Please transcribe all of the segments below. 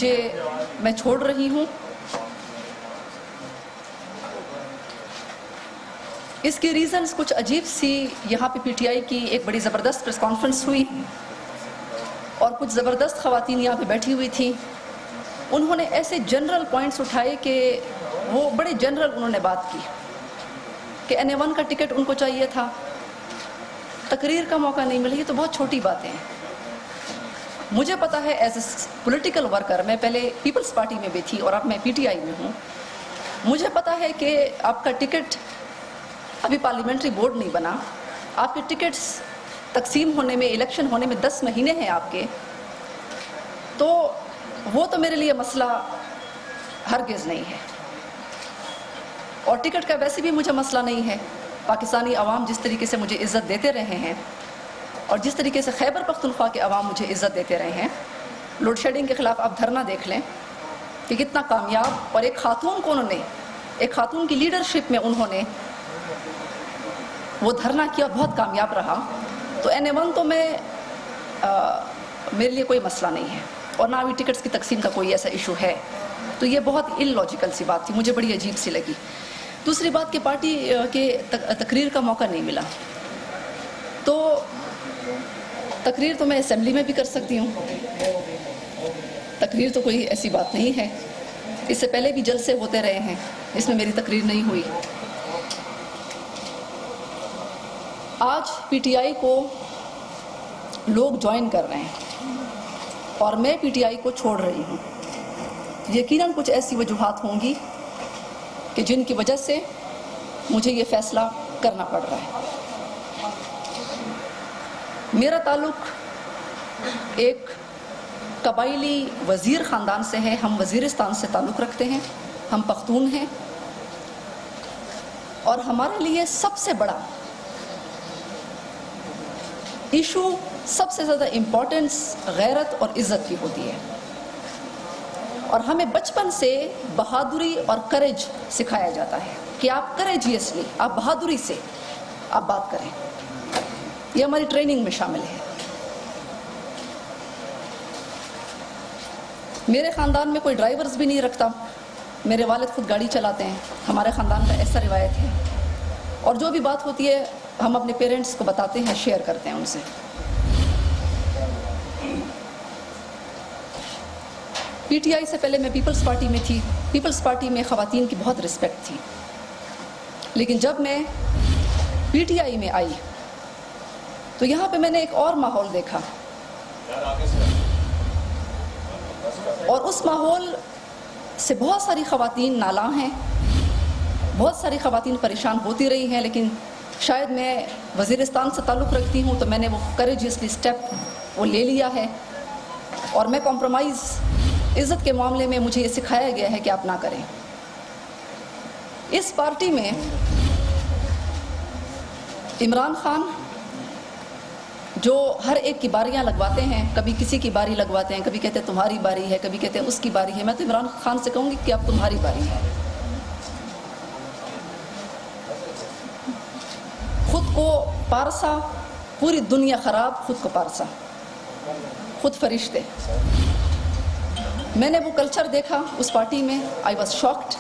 میں چھوڑ رہی ہوں. اس کی ریزنز کچھ عجیب سی. یہاں پہ پی ٹی آئی کی ایک بڑی زبردست پریس کانفرنس ہوئی اور کچھ زبردست خواتین یہاں پہ بیٹھی ہوئی تھیں. انہوں نے ایسے جنرل پوائنٹس اٹھائے کہ وہ بڑے جنرل انہوں نے بات کی کہ NA1 کا ٹکٹ ان کو چاہیے تھا, تقریر کا موقع نہیں ملا. یہ تو بہت چھوٹی باتیں ہیں. مجھے پتا ہے ایز اے پولیٹیکل ورکر, میں پہلے پیپلز پارٹی میں بھی تھی اور اب میں PTI میں ہوں, مجھے پتا ہے کہ آپ کا ٹکٹ ابھی پارلیمنٹری بورڈ نہیں بنا, آپ کے ٹکٹس تقسیم ہونے میں, الیکشن ہونے میں 10 مہینے ہیں آپ کے. تو وہ تو میرے لیے مسئلہ ہرگز نہیں ہے, اور ٹکٹ کا ویسے بھی مجھے مسئلہ نہیں ہے. پاکستانی عوام جس طریقے سے مجھے عزت دیتے رہے ہیں اور جس طریقے سے خیبر پختونخوا کے عوام مجھے عزت دیتے رہے ہیں, لوڈ شیڈنگ کے خلاف آپ دھرنا دیکھ لیں کہ کتنا کامیاب, اور ایک خاتون کو انہوں نے, ایک خاتون کی لیڈرشپ میں انہوں نے وہ دھرنا کیا, بہت کامیاب رہا. تو NA1 تو میرے لیے کوئی مسئلہ نہیں ہے, اور نہ بھی ٹکٹس کی تقسیم کا کوئی ایسا ایشو ہے. تو یہ بہت ان لاجیکل سی بات تھی, مجھے بڑی عجیب سی لگی. دوسری بات کہ پارٹی کے تقریر کا موقع نہیں ملا. تو تقریر تو میں اسمبلی میں بھی کر سکتی ہوں, تقریر تو کوئی ایسی بات نہیں ہے. اس سے پہلے بھی جلسے ہوتے رہے ہیں, اس میں میری تقریر نہیں ہوئی. آج PTI کو لوگ جوائن کر رہے ہیں اور میں PTI کو چھوڑ رہی ہوں. یقیناً کچھ ایسی وجوہات ہوں گی کہ جن کی وجہ سے مجھے یہ فیصلہ کرنا پڑ رہا ہے. میرا تعلق ایک قبائلی وزیر خاندان سے ہے, ہم وزیرستان سے تعلق رکھتے ہیں, ہم پختون ہیں, اور ہمارے لیے سب سے بڑا ایشو, سب سے زیادہ امپورٹنس غیرت اور عزت کی ہوتی ہے. اور ہمیں بچپن سے بہادری اور کریج سکھایا جاتا ہے کہ آپ کریجیسلی, آپ بہادری سے آپ بات کریں. یہ ہماری ٹریننگ میں شامل ہے. میرے خاندان میں کوئی ڈرائیورز بھی نہیں رکھتا, میرے والد خود گاڑی چلاتے ہیں. ہمارے خاندان کا ایسا روایت ہے, اور جو بھی بات ہوتی ہے ہم اپنے پیرنٹس کو بتاتے ہیں, شیئر کرتے ہیں ان سے. PTI سے پہلے میں پیپلز پارٹی میں تھی. پیپلز پارٹی میں خواتین کی بہت رسپیکٹ تھی, لیکن جب میں PTI میں آئی تو یہاں پہ میں نے ایک اور ماحول دیکھا, اور اس ماحول سے بہت ساری خواتین نالاں ہیں, بہت ساری خواتین پریشان ہوتی رہی ہیں. لیکن شاید میں وزیرستان سے تعلق رکھتی ہوں تو میں نے وہ کریجیسلی اسٹیپ وہ لے لیا ہے, اور میں کمپرومائز عزت کے معاملے میں مجھے یہ سکھایا گیا ہے کہ آپ نہ کریں. اس پارٹی میں عمران خان جو ہر ایک کی باریاں لگواتے ہیں, کبھی کسی کی باری لگواتے ہیں, کبھی کہتے ہیں تمہاری باری ہے, کبھی کہتے ہیں اس کی باری ہے. میں تو عمران خان سے کہوں گی کہ اب تمہاری باری ہے. خود کو پارسا, پوری دنیا خراب, خود کو پارسا, خود فرشتے. میں نے وہ کلچر دیکھا اس پارٹی میں, آئی واز شاکڈ.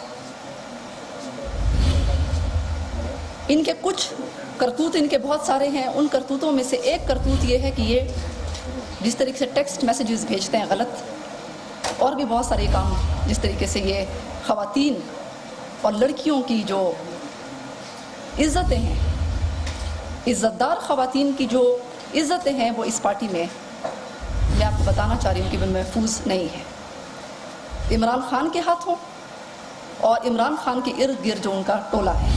ان کے کچھ کرتوت, ان کے بہت سارے ہیں, ان کرتوتوں میں سے ایک کرتوت یہ ہے کہ یہ جس طریقے سے ٹیکسٹ میسیجز بھیجتے ہیں غلط, اور بھی بہت سارے کام جس طریقے سے یہ خواتین اور لڑکیوں کی جو عزتیں ہیں, عزت دار خواتین کی جو عزتیں ہیں, وہ اس پارٹی میں آپ کو بتانا چاہ رہی ہوں کہ وہ محفوظ نہیں ہے. عمران خان کے ہاتھوں اور عمران خان کے ارد گرد جو ان کا ٹولہ ہے.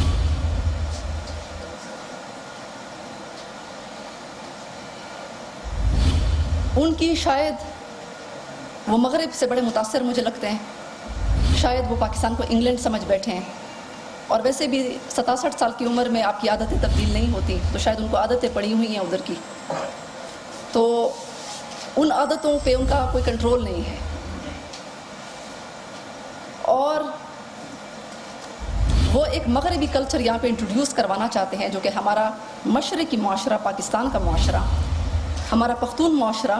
ان کی شاید وہ مغرب سے بڑے متاثر مجھے لگتے ہیں, شاید وہ پاکستان کو انگلینڈ سمجھ بیٹھے ہیں, اور ویسے بھی 67 سال کی عمر میں آپ کی عادتیں تبدیل نہیں ہوتی, تو شاید ان کو عادتیں پڑی ہوئی ہیں ادھر کی, تو ان عادتوں پہ ان کا کوئی کنٹرول نہیں ہے. اور وہ ایک مغربی کلچر یہاں پہ انٹروڈیوس کروانا چاہتے ہیں, جو کہ ہمارا مشرقی معاشرہ, پاکستان کا معاشرہ, ہمارا پختون معاشرہ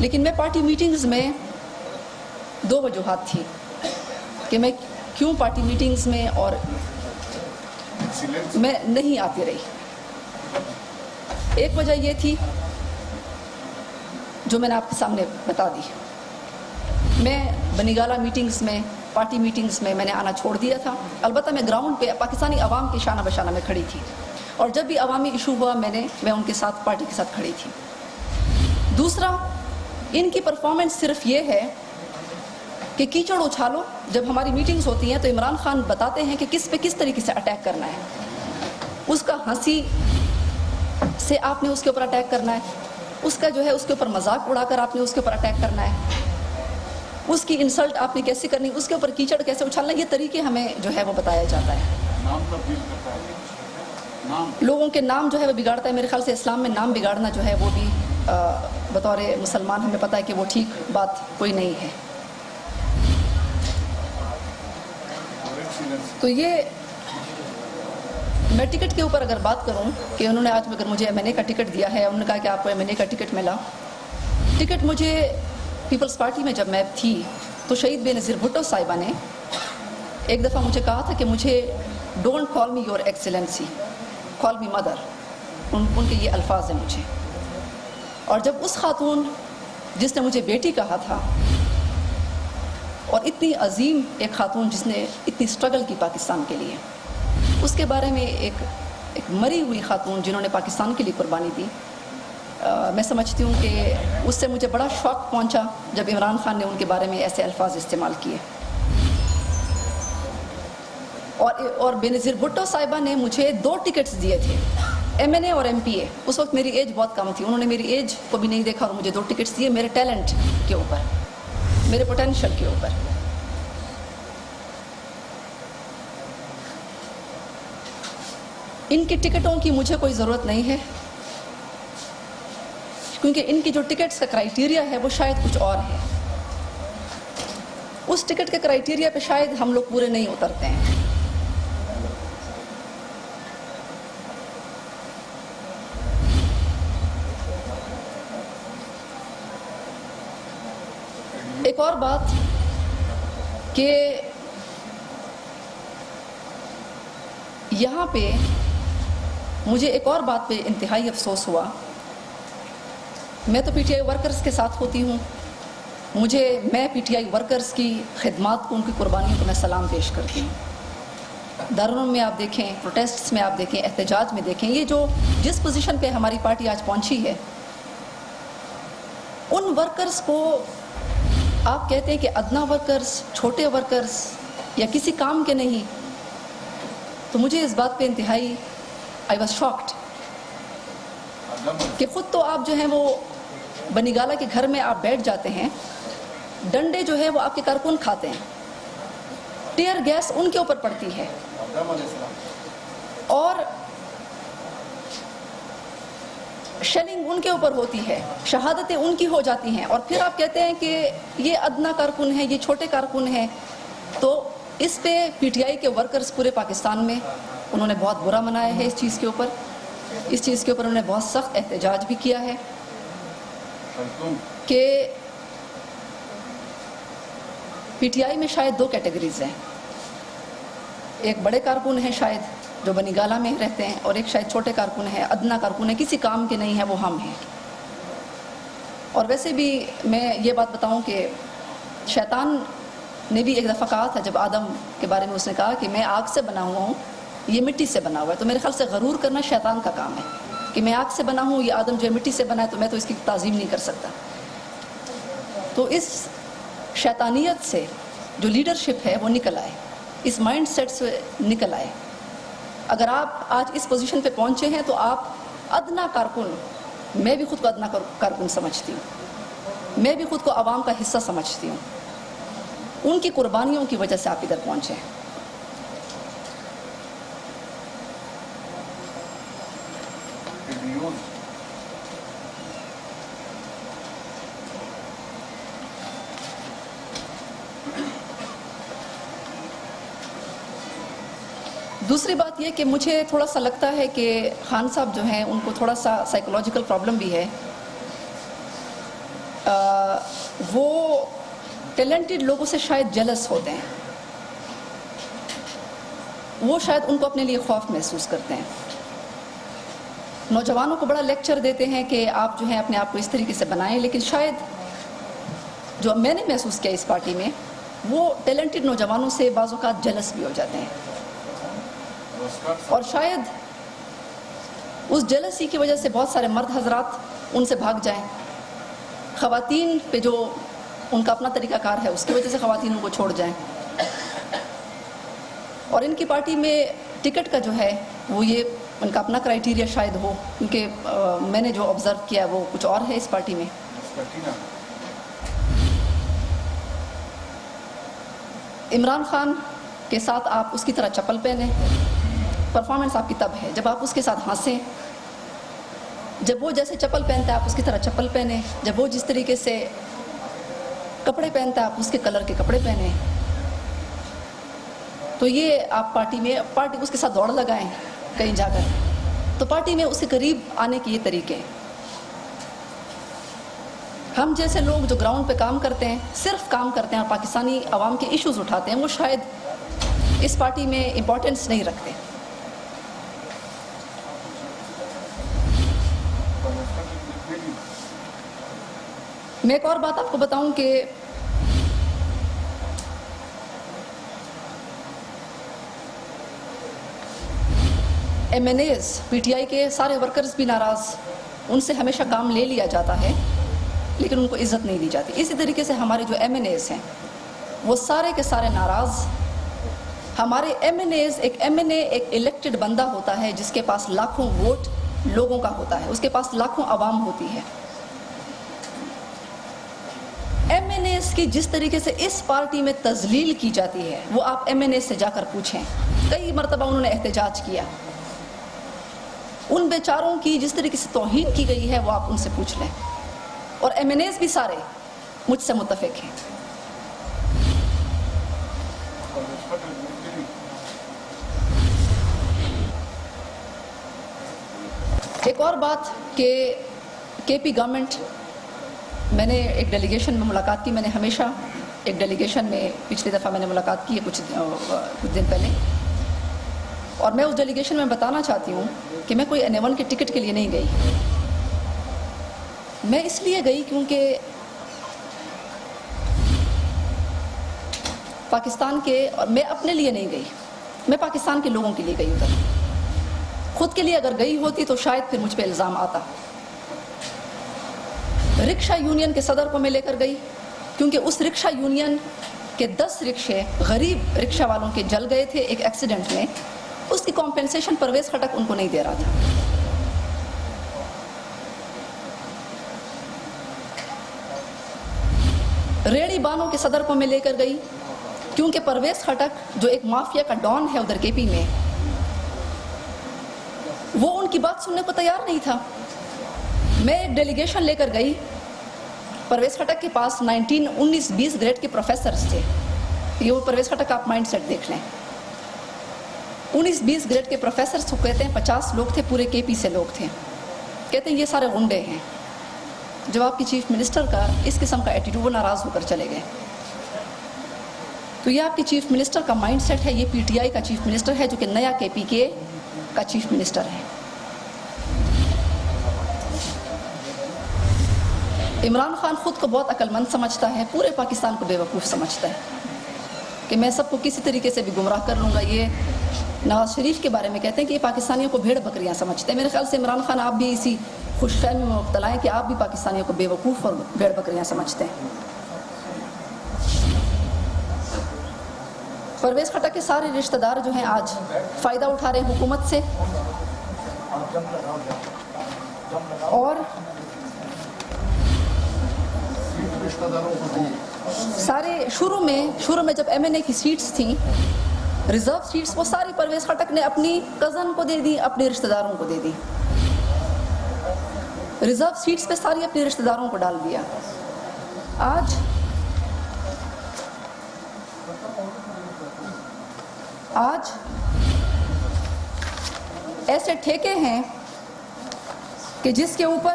لیکن میں پارٹی میٹنگز میں 2 وجوہات تھی کہ میں کیوں پارٹی میٹنگز میں اور میں نہیں آتی رہی. ایک وجہ یہ تھی جو میں نے آپ کے سامنے بتا دی. میں بنی گالہ میٹنگز میں، پارٹی میٹنگز میں نے آنا چھوڑ دیا تھا. البتہ میں گراؤنڈ پہ پاکستانی عوام کے شانہ بشانہ میں کھڑی تھی، اور جب بھی عوامی ایشو ہوا میں ان کے ساتھ، پارٹی کے ساتھ کھڑی تھی. دوسرا، ان کی پرفارمنس صرف یہ ہے کہ کیچڑ اچھالو. جب ہماری میٹنگز ہوتی ہیں تو عمران خان بتاتے ہیں کہ کس پہ کس طریقے سے اٹیک کرنا ہے. اس کا ہنسی سے آپ نے اس کے اوپر اٹیک کرنا ہے، اس کا جو ہے اس کے اوپر مذاق اڑا کر آپ نے اس کے اوپر اٹیک کرنا ہے، اس کی انسلٹ آپ نے کیسے کرنی، اس کے اوپر کیچڑ کیسے اچھالنا. یہ طریقے ہمیں جو ہے وہ بتایا جاتا ہے. لوگوں کے نام جو ہے وہ بگاڑتا ہے. میرے خیال سے اسلام میں نام بگاڑنا جو ہے وہ بھی بطور مسلمان ہمیں پتہ ہے کہ وہ ٹھیک بات کوئی نہیں ہے. تو یہ میں ٹکٹ کے اوپر اگر بات کروں کہ انہوں نے آج اگر مجھے MNA کا ٹکٹ دیا ہے، انہوں نے کہا کہ آپ کو MNA کا ٹکٹ ملا. ٹکٹ مجھے پیپلز پارٹی میں جب میں تھی تو شہید بے نظیر بھٹو صاحبہ نے ایک دفعہ مجھے کہا تھا کہ مجھے don't call me your excellency, call me mother. ان کے یہ الفاظ ہیں مجھے. اور جب اس خاتون جس نے مجھے بیٹی کہا تھا، اور اتنی عظیم ایک خاتون جس نے اتنی سٹرگل کی پاکستان کے لیے، اس کے بارے میں ایک مری ہوئی خاتون جنہوں نے پاکستان کے لیے قربانی دی، میں سمجھتی ہوں کہ اس سے مجھے بڑا شوق پہنچا جب عمران خان نے ان کے بارے میں ایسے الفاظ استعمال کیے. اور بے نظیر بھٹو صاحبہ نے مجھے 2 ٹکٹس دیے تھے، MNA اور MPA. اس وقت میری ایج بہت کم تھی، انہوں نے میری ایج کو بھی نہیں دیکھا اور مجھے 2 ٹکٹس دیے میرے ٹیلنٹ کے اوپر، میرے پوٹینشل کے اوپر. ان کی ٹکٹوں کی مجھے کوئی ضرورت نہیں ہے، کیونکہ ان کی جو ٹکٹس کا کرائیٹیریا ہے وہ شاید کچھ اور ہے. اس ٹکٹ کے کرائیٹیریا پہ شاید ہم لوگ پورے نہیں اترتے ہیں. ایک اور بات کہ یہاں پہ مجھے ایک اور بات پہ انتہائی افسوس ہوا. میں تو PTI ورکرز کے ساتھ ہوتی ہوں، میں PTI ورکرز کی خدمات کو، ان کی قربانیوں کو میں سلام پیش کرتی ہوں. دارالعلوم میں آپ دیکھیں، پروٹیسٹس میں آپ دیکھیں، احتجاج میں دیکھیں، یہ جس پوزیشن پہ ہماری پارٹی آج پہنچی ہے، ان ورکرز کو آپ کہتے ہیں کہ ادنا ورکرز، چھوٹے ورکرز یا کسی کام کے نہیں. تو مجھے اس بات پہ انتہائی I was shocked کہ خود تو آپ جو ہیں وہ بنی گالہ کے گھر میں آپ بیٹھ جاتے ہیں، ڈنڈے جو ہے وہ آپ کے کارکن کھاتے ہیں، ٹیئر گیس ان کے اوپر پڑتی ہے، اور شیلنگ ان کے اوپر ہوتی ہے، شہادتیں ان کی ہو جاتی ہیں، اور پھر آپ کہتے ہیں کہ یہ ادنا کارکن ہے، یہ چھوٹے کارکن ہیں. تو اس پہ PTI کے ورکرز پورے پاکستان میں انہوں نے بہت برا منایا ہے. اس چیز کے اوپر انہوں نے بہت سخت احتجاج بھی کیا ہے کہ PTI میں شاید 2 کیٹیگریز ہیں. ایک بڑے کارکن ہیں شاید جو بنی گالہ میں رہتے ہیں، اور ایک شاید چھوٹے کارکن ہیں، ادنا کارکن ہیں، کسی کام کے نہیں ہیں، وہ ہم ہیں. اور ویسے بھی میں یہ بات بتاؤں کہ شیطان نے بھی ایک دفعہ کہا تھا، جب آدم کے بارے میں اس نے کہا کہ میں آگ سے بنا ہوا ہوں، یہ مٹی سے بنا ہوا ہے. تو میرے خیال سے غرور کرنا شیطان کا کام ہے کہ میں آگ سے بنا ہوں، یہ آدم جو ہے مٹی سے بنا ہے، تو میں تو اس کی تعظیم نہیں کر سکتا. تو اس شیطانیت سے جو لیڈرشپ ہے وہ نکل آئے، اس مائنڈ سیٹ سے نکل آئے. اگر آپ آج اس پوزیشن پہ پہنچے ہیں تو آپ ادنا کارکن، میں بھی خود کو ادنا کارکن سمجھتی ہوں، میں بھی خود کو عوام کا حصہ سمجھتی ہوں. ان کی قربانیوں کی وجہ سے آپ ادھر پہنچے ہیں. دوسری بات یہ کہ مجھے تھوڑا سا لگتا ہے کہ خان صاحب جو ہیں ان کو تھوڑا سا سائیکولوجیکل پرابلم بھی ہے. وہ ٹیلنٹڈ لوگوں سے شاید جلس ہوتے ہیں، وہ شاید ان کو اپنے لیے خوف محسوس کرتے ہیں، نوجوانوں کو بڑا لیکچر دیتے ہیں کہ آپ جو ہیں اپنے آپ کو اس طریقے سے بنائیں، لیکن شاید جو میں نے محسوس کیا اس پارٹی میں، وہ ٹیلنٹڈ نوجوانوں سے بعض اوقات جلس بھی ہو جاتے ہیں، اور شاید اس جلسی کی وجہ سے بہت سارے مرد حضرات ان سے بھاگ جائیں، خواتین پہ جو ان کا اپنا طریقہ کار ہے اس کی وجہ سے خواتین ان کو چھوڑ جائیں، اور ان کی پارٹی میں ٹکٹ کا جو ہے وہ یہ ان کا اپنا کرائیٹیریا شاید ہو، کیونکہ میں نے جو آبزرو کیا وہ کچھ اور ہے اس پارٹی میں۔ عمران خان کے ساتھ آپ اس کی طرح چپل پہنیں، پرفارمنس آپ کی تب ہے جب آپ اس کے ساتھ ہنسیں، جب وہ جیسے چپل پہنتا ہے آپ اس کی طرح چپل پہنیں، جب وہ جس طریقے سے کپڑے پہنتا ہے آپ اس کے کلر کے کپڑے پہنیں، تو یہ آپ پارٹی اس کے ساتھ دوڑ لگائیں کہیں جا کر، تو پارٹی میں اس کے قریب آنے کے یہ طریقے۔ ہم جیسے لوگ جو گراؤنڈ پہ کام کرتے ہیں، صرف کام کرتے ہیں اور پاکستانی عوام کے ایشوز اٹھاتے ہیں، وہ شاید اس پارٹی میں امپورٹنس نہیں رکھتے۔ میں ایک اور بات آپ کو بتاؤں کہ M N As P T I کے سارے ورکرز بھی ناراض، ان سے ہمیشہ کام لے لیا جاتا ہے لیکن ان کو عزت نہیں دی جاتی۔ اسی طریقے سے ہمارے جو ایم این ایز ہیں وہ سارے کے سارے ناراض۔ ہمارے ایم این ایز، ایک ایم این اے ایک الیکٹڈ بندہ ہوتا ہے جس کے پاس لاکھوں ووٹ لوگوں کا ہوتا ہے، اس کے پاس لاکھوں عوام ہوتی ہے۔ ایم این ایز کی جس طریقے سے اس پارٹی میں تذلیل کی جاتی ہے وہ آپ ایم این ایز سے جا کر پوچھیں، کئی مرتبہ انہوں نے احتجاج کیا، ان بیچاروں کی جس طریقے سے توہین کی گئی ہے وہ آپ ان سے پوچھ لیں، اور ایم این ایز بھی سارے مجھ سے متفق ہیں۔ ایک اور بات کہ کے پی گورنمنٹ، میں نے ایک ڈیلیگیشن میں ملاقات کی، میں نے ہمیشہ ایک ڈیلیگیشن میں پچھلی دفعہ میں نے ملاقات کی ہے کچھ دن پہلے، اور میں اس ڈیلیگیشن میں بتانا چاہتی ہوں کہ میں کوئی N1 کے ٹکٹ کے لیے نہیں گئی، میں اس لیے گئی کیونکہ پاکستان کے، اور میں اپنے لیے نہیں گئی، میں پاکستان کے لوگوں کے لیے گئی ادھر۔ خود کے لیے اگر گئی ہوتی تو شاید پھر مجھ پہ الزام آتا۔ رکشہ یونین کے صدر کو میں لے کر گئی کیونکہ اس رکشہ یونین کے 10 رکشے غریب رکشہ والوں کے جل گئے تھے ایک ایکسیڈنٹ میں، اس کی کمپنسیشن پرویز خٹک ان کو نہیں دے رہا تھا۔ ریڑی بانوں کے صدر کو میں لے کر گئی کیونکہ پرویز خٹک جو ایک مافیا کا ڈان ہے ادھر کے پی میں، وہ ان کی بات سننے کو تیار نہیں تھا۔ میں ایک ڈیلیگیشن لے کر گئی، پرویز خٹک کے پاس 19 گریڈ کے پروفیسرز تھے، یہ وہ پرویز خٹک آپ مائنڈ سیٹ دیکھ لیں، 19-20 گریڈ کے پروفیسرز کو کہتے ہیں 50 لوگ تھے، پورے کے پی سے لوگ تھے، کہتے ہیں یہ سارے غنڈے ہیں۔ جب آپ کی چیف منسٹر کا اس قسم کا ایٹیٹیوڈ، وہ ناراض ہو کر چلے گئے۔ تو یہ آپ کی چیف منسٹر کا مائنڈ سیٹ ہے، یہ پی ٹی آئی کا چیف منسٹر ہے جو کہ نیا کے پی کے کا چیف منسٹر ہے۔ عمران خان خود کو بہت عقل مند سمجھتا ہے، پورے پاکستان کو بے وقوف سمجھتا ہے کہ میں سب کو کسی طریقے سے بھی گمراہ کر لوں گا۔ یہ نواز شریف کے بارے میں کہتے ہیں کہ یہ پاکستانیوں کو بھیڑ بکریاں سمجھتے ہیں۔ میرے خیال سے عمران خان آپ بھی اسی خوش فہمی میں مبتلا ہیں کہ آپ بھی پاکستانیوں کو بے وقوف اور بھیڑ بکریاں سمجھتے ہیں۔ پرویز خٹک کے سارے رشتہ دار جو ہیں آج فائدہ اٹھا رہے ہیں حکومت سے، اور سارے شروع میں جب ایم این اے کی سیٹس تھیں، ریزرو سیٹس، وہ ساری پرویز خٹک نے اپنی کزن کو دے دی، اپنے رشتہ داروں کو دے دی، ریزرو سیٹس پہ ساری اپنے رشتہ داروں کو ڈال دیا۔ آج ایسے ٹھیکے ہیں کہ جس کے اوپر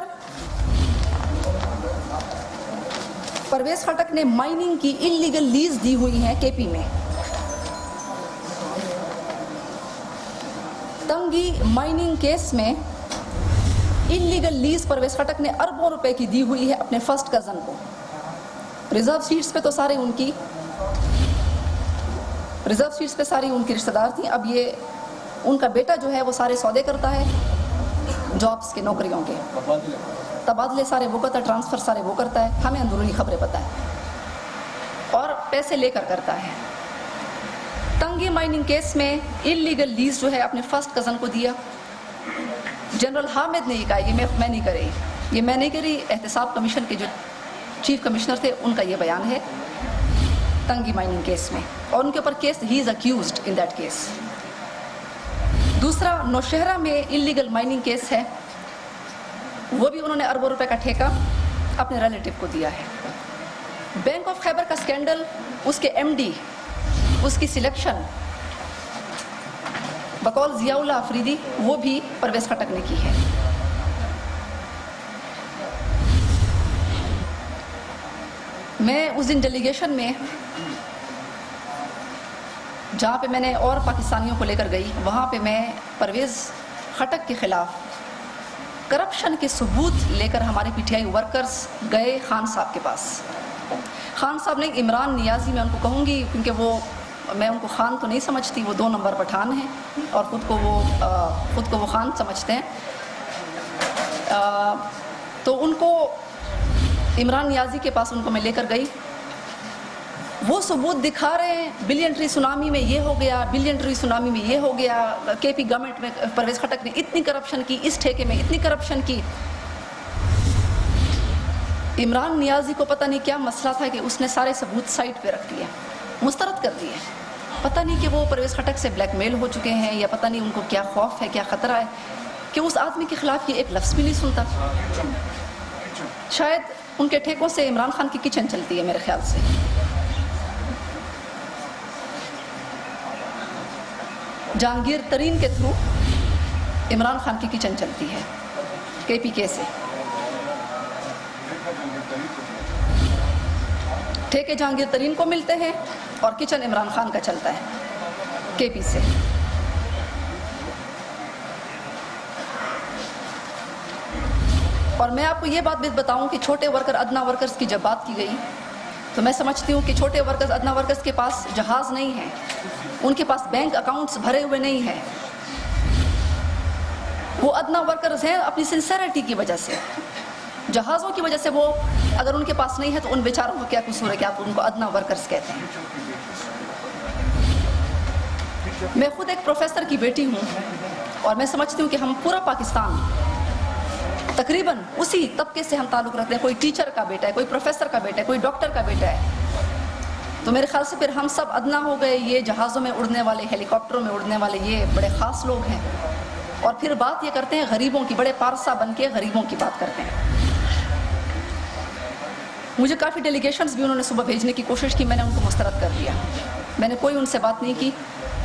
پرویز خٹک نے مائننگ کی انلیگل لیز دی ہوئی ہیں KP میں. تنگی مائننگ کیس میں انلیگل لیز پرویز خٹک نے اربوں روپے کی دی ہوئی ہے اپنے فرسٹ کزن کو. ریزرو سیٹس پہ تو سارے ان کی رشتہ دار تھیں. اب یہ ان کا بیٹا جو ہے وہ سارے سودے کرتا ہے جابس کے, نوکریوں کے تبادلے سارے وہ کرتا ہے, ٹرانسفر سارے وہ کرتا ہے, ہمیں اندرونی خبریں پتہ ہیں, اور پیسے لے کر کرتا ہے. تنگی مائننگ کیس میں انلیگل لیز جو ہے اپنے فرسٹ کزن کو دیا. جنرل حامد نے یہ کہا یہ میں نہیں کری, احتساب کمیشن کے جو چیف کمشنر تھے ان کا یہ بیان ہے تنگی مائننگ کیس میں, اور ان کے اوپر case he is accused in that case. دوسرا نوشہرہ میں انلیگل مائننگ کیس ہے, وہ بھی انہوں نے اربوں روپے کا ٹھیکہ اپنے ریلیٹو کو دیا ہے. بینک آف خیبر کا سکینڈل, اس کے MD اس کی سلیکشن بقول ضیاء اللہ آفریدی وہ بھی پرویز خٹک نے کی ہے. میں اس دن ڈیلیگیشن میں جہاں پہ میں نے اور پاکستانیوں کو لے کر گئی, وہاں پہ میں پرویز خٹک کے خلاف کرپشن کے ثبوت لے کر ہمارے PTI ورکرز گئے خان صاحب کے پاس. خان صاحب نے عمران نیازی, میں ان کو کہوں گی کیونکہ وہ میں ان کو خان تو نہیں سمجھتی, وہ 2 نمبر پٹھان ہیں اور خود کو وہ خان سمجھتے ہیں. تو ان کو عمران نیازی کے پاس ان کو میں لے کر گئی. وہ ثبوت دکھا رہے ہیں بلین ٹری سونامی میں یہ ہو گیا, بلین ٹری سونامی میں یہ ہو گیا, KP گورنمنٹ میں پرویز خٹک نے اتنی کرپشن کی, اس ٹھیکے میں اتنی کرپشن کی. عمران نیازی کو پتہ نہیں کیا مسئلہ تھا کہ اس نے سارے ثبوت سائٹ پہ رکھ دیے, مسترد کر دیے. پتہ نہیں کہ وہ پرویز خٹک سے بلیک میل ہو چکے ہیں, یا پتہ نہیں ان کو کیا خوف ہے, کیا خطرہ ہے کہ اس آدمی کے خلاف یہ ایک لفظ بھی نہیں سنتا. شاید ان کے ٹھیکوں سے عمران خان کی کچن چلتی ہے میرے خیال سے. جہانگیر ترین کے تھرو عمران خان کی کچن چلتی ہے KPK سے. ٹھیکے جہانگیر ترین کو ملتے ہیں اور کچن عمران خان کا چلتا ہے KP سے. اور میں آپ کو یہ بات بھی بتاؤں کہ چھوٹے ورکر ادنا ورکرز کی جب بات کی گئی تو میں سمجھتی ہوں کہ چھوٹے ورکرز ادنا ورکرز کے پاس جہاز نہیں ہے, ان کے پاس بینک اکاؤنٹس بھرے ہوئے نہیں ہیں. وہ ادنا ورکرز ہیں اپنی سنسیریٹی کی وجہ سے, جہازوں کی وجہ سے وہ اگر ان کے پاس نہیں ہے تو ان بیچاروں کو کیا قصور ہے کہ آپ ان کو ادنا ورکرز کہتے ہیں. میں خود ایک پروفیسر کی بیٹی ہوں اور میں سمجھتی ہوں کہ ہم پورا پاکستان تقریباً اسی طبقے سے ہم تعلق رکھتے ہیں. کوئی ٹیچر کا بیٹا ہے, کوئی پروفیسر کا بیٹا ہے, کوئی ڈاکٹر کا بیٹا ہے. تو میرے خیال سے پھر ہم سب ادنا ہو گئے. یہ جہازوں میں اڑنے والے, ہیلی کاپٹروں میں اڑنے والے یہ بڑے خاص لوگ ہیں. اور پھر بات یہ کرتے ہیں غریبوں کی, بڑے پارسا بن کے غریبوں کی بات کرتے ہیں. مجھے کافی ڈیلیگیشنز بھی انہوں نے صبح بھیجنے کی کوشش کی, میں نے ان کو مسترد کر دیا. میں نے کوئی ان سے بات نہیں کی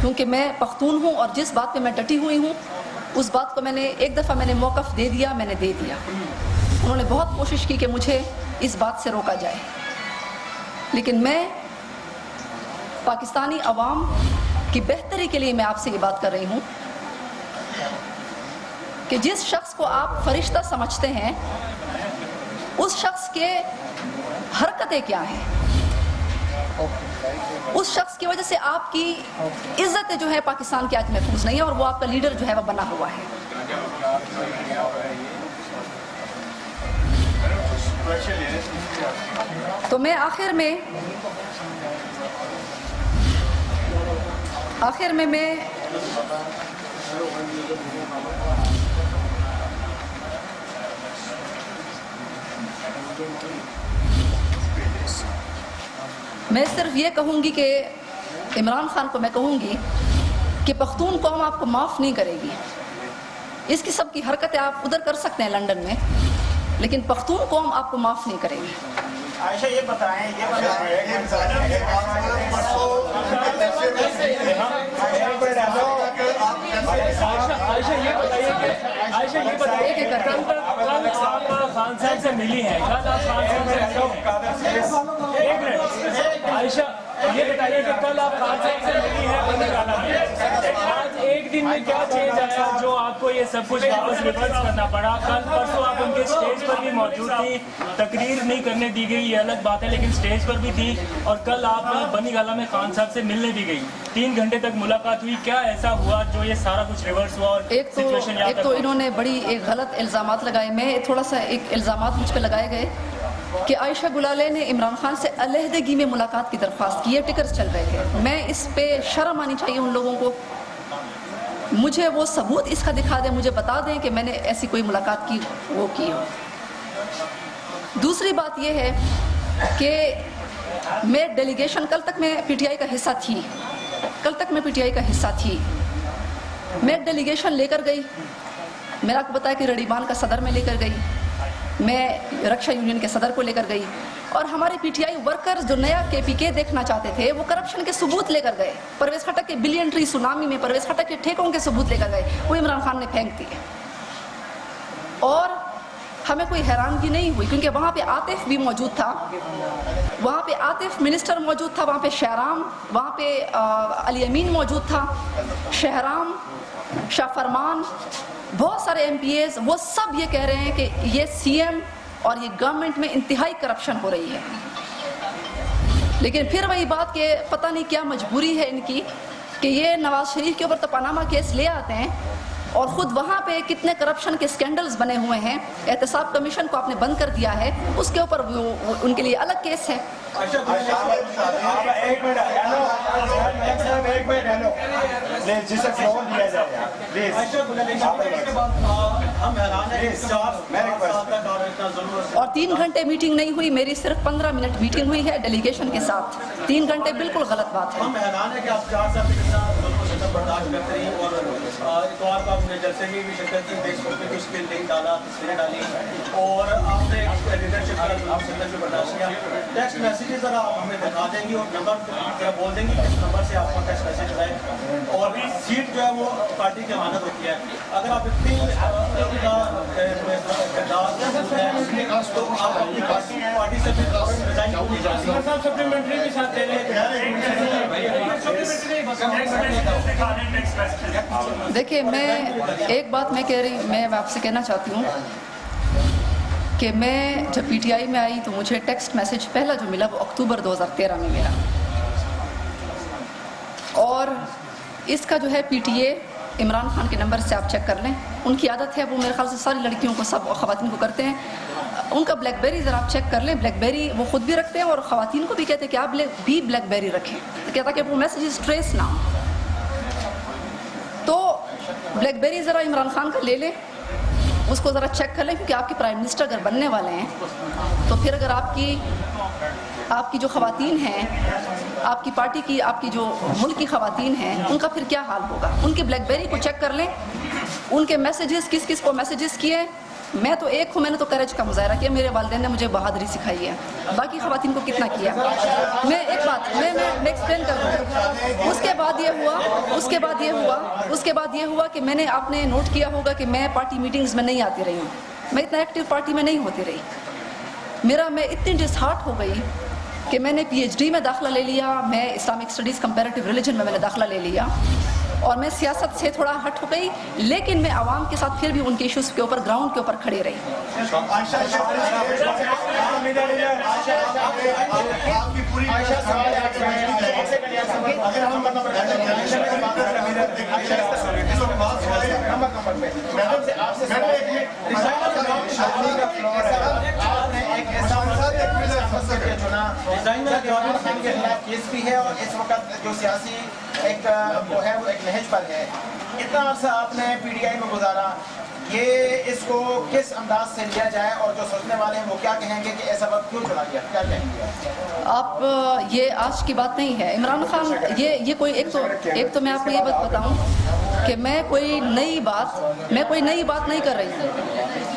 کیونکہ میں پختون ہوں اور جس بات پہ میں ڈٹی ہوئی ہوں اس بات کو میں نے ایک دفعہ میں نے موقف دے دیا, میں نے دے دیا. انہوں نے بہت کوشش کی کہ مجھے اس بات سے روکا جائے, لیکن میں پاکستانی عوام کی بہتری کے لیے میں آپ سے یہ بات کر رہی ہوں کہ جس شخص کو آپ فرشتہ سمجھتے ہیں اس شخص کے حرکتیں کیا ہیں, اس شخص کی وجہ سے آپ کی عزت جو ہے پاکستان کے آج محفوظ نہیں ہے, اور وہ آپ کا لیڈر جو ہے وہ بنا ہوا ہے. تو میں آخر میں میں صرف یہ کہوں گی کہ عمران خان کو میں کہوں گی کہ پختون قوم آپ کو معاف نہیں کرے گی. اس کی سب کی حرکتیں آپ ادھر کر سکتے ہیں لنڈن میں, لیکن پختون قوم آپ کو معاف نہیں کرے گی. عائشہ یہ بتائیں عائشہ یہ بتائیے کہ کل آپ خان صاحب سے ملی ہیں, کل آپ خان صاحب سے ایک منٹ عائشہ یہ بتائیے کہ کل آپ خان صاحب سے ملی ہیں بندی گالا میں, آج ایک دن میں کیا چینج آیا جو آپ کو یہ سب کچھ واپس ریورس کرنا پڑا؟ کل پرسوں آپ ان کے اسٹیج پر بھی موجود تھی, تقریر نہیں کرنے دی گئی یہ الگ بات ہے, لیکن اسٹیج پر بھی تھی, اور کل آپ بنی گالا میں خان صاحب سے ملنے بھی گئی, 3 گھنٹے تک ملاقات ہوئی, کیا ایسا ہوا جو یہ سارا کچھ ریورس ہوا؟ اور ایک تو انہوں نے بڑی ایک غلط الزامات لگائے, میں تھوڑا سا ایک الزامات مجھ پہ لگائے گئے کہ عائشہ گلالے نے عمران خان سے علیحدگی میں ملاقات کی درخواست کی, یہ ٹکرز چل رہے تھے. میں اس پہ شرم آنی چاہیے ان لوگوں کو, مجھے وہ ثبوت اس کا دکھا دیں, مجھے بتا دیں کہ میں نے ایسی کوئی ملاقات کی وہ کی ہو. دوسری بات یہ ہے کہ میں ڈیلیگیشن کل تک میں پی ٹی آئی کا حصہ تھی, میں ایک ڈیلیگیشن لے کر گئی, میں نے آپ کو بتایا کہ ریڈیبان کا صدر میں لے کر گئی, میں رکشا یونین کے صدر کو لے کر گئی, اور ہمارے پی ٹی آئی ورکرز جو نیا کے پی کے دیکھنا چاہتے تھے وہ کرپشن کے ثبوت لے کر گئے, پرویز خٹک کے بلین ٹری سونامی میں پرویز خٹک کے ٹھیکوں کے ثبوت لے کر گئے, وہ عمران خان نے پھینک دیے. اور ہمیں کوئی حیرانگی نہیں ہوئی کیونکہ وہاں پہ عاطف بھی موجود تھا, وہاں پہ عاطف منسٹر موجود تھا, وہاں پہ شہرام, وہاں پہ علی امین موجود تھا, شہرام, شاہ فرمان, بہت سارے ایم پی ایز, وہ سب یہ کہہ رہے ہیں کہ یہ سی ایم اور یہ گورنمنٹ میں انتہائی کرپشن ہو رہی ہے. لیکن پھر وہی بات کہ پتہ نہیں کیا مجبوری ہے ان کی کہ یہ نواز شریف کے اوپر تو پاناما کیس لے آتے ہیں, اور خود وہاں پہ کتنے کرپشن کے سکینڈلز بنے ہوئے ہیں, احتساب کمیشن کو آپ نے بند کر دیا ہے, اس کے اوپر ان کے لیے الگ کیس ہے. اور 3 گھنٹے میٹنگ نہیں ہوئی, میری صرف 15 منٹ میٹنگ ہوئی ہے ڈیلیگیشن کے ساتھ. 3 گھنٹے بالکل غلط بات ہے. برداشت کرتے رہی, اور اتوار کو آپ نے جلسے میں بھی شرکت کی, فیس بک پہ بھی اس کے لنک ڈالا, تصویریں ڈالی, اور آپ نے لیڈرشپ کا آپ سندر سے برداشت کیا. ٹیکسٹ میسیجز ذرا آپ ہمیں دکھا دیں گی اور نمبر ذرا بول دیں گی کس نمبر سے آپ کو ٹیکسٹ میسیج آئے, اور سیٹ جو ہے وہ پارٹی کی امانت ہوتی ہے. اگر آپ اتنی تو آپ اپنی پارٹی سے ریزائن کیوں نہیں جاتی؟ سپلیمنٹری کے ساتھ دیکھیے, میں ایک بات میں آپ سے کہنا چاہتی ہوں کہ میں جب پی ٹی آئی میں آئی تو مجھے ٹیکسٹ میسیج پہلا جو ملا وہ اکتوبر 2013 میں ملا, اور اس کا جو ہے P T A Imran Khan کے نمبر سے آپ چیک کر لیں, ان کی عادت ہے, وہ میرے خیال سے ساری لڑکیوں کو, سب خواتین کو کرتے ہیں, ان کا بلیک بیری ذرا آپ چیک کر لیں. بلیک بیری وہ خود بھی رکھتے ہیں اور خواتین کو بھی کہتے ہیں کہ آپ بھی بلیک بیری رکھیں, کہتا کہ وہ میسیجز ٹریس نہ ہوں. تو بلیک بیری ذرا عمران خان کا لے لیں, اس کو ذرا چیک کر لیں, کیونکہ آپ کے پرائم منسٹر اگر بننے والے ہیں تو پھر اگر آپ کی جو خواتین ہیں, آپ کی پارٹی کی, آپ کی جو ملک کی خواتین ہیں, ان کا پھر کیا حال ہوگا. ان کے بلیک بیری کو چیک کر لیں, ان کے میسیجز کس کس کو میسیجز کیے. میں تو ایک ہوں, میں نے تو کریج کا مظاہرہ کیا, میرے والدین نے مجھے بہادری سکھائی ہے, باقی خواتین کو کتنا کیا. میں ایک بات میں ایکسپلین کر دوں. اس کے بعد یہ ہوا کہ میں نے, آپ نے نوٹ کیا ہوگا کہ میں پارٹی میٹنگز میں نہیں آتی رہی ہوں, میں اتنا ایکٹیو پارٹی میں نہیں ہوتی رہی. میں اتنی ڈسہارٹ ہو گئی کہ میں نے پی ایچ ڈی میں داخلہ لے لیا, میں اسلامک اسٹڈیز کمپیریٹیو ریلیجن میں نے داخلہ لے لیا, اور میں سیاست سے تھوڑا ہٹ ہو گئی, لیکن میں عوام کے ساتھ پھر بھی ان کے ایشوز کے اوپر گراؤنڈ کے اوپر کھڑے رہی. کیس بھی ہے, اور اس وقت جو سیاسی ایک وہ ہے وہ ایک نہج پر ہے. اتنا عرصہ آپ نے پی ٹی آئی میں گزارا, یہ اس کو کس انداز سے لیا جائے, اور جو سوچنے والے ہیں وہ کیا کہیں گے کہ ایسا وقت کیوں چلا گیا, کیا کہیں گے آپ؟ یہ آج کی بات نہیں ہے. عمران خان یہ کوئی ایک تو میں آپ کو یہ بات بتاؤں کہ میں کوئی نئی بات نہیں کر رہی ہوں.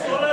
16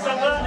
17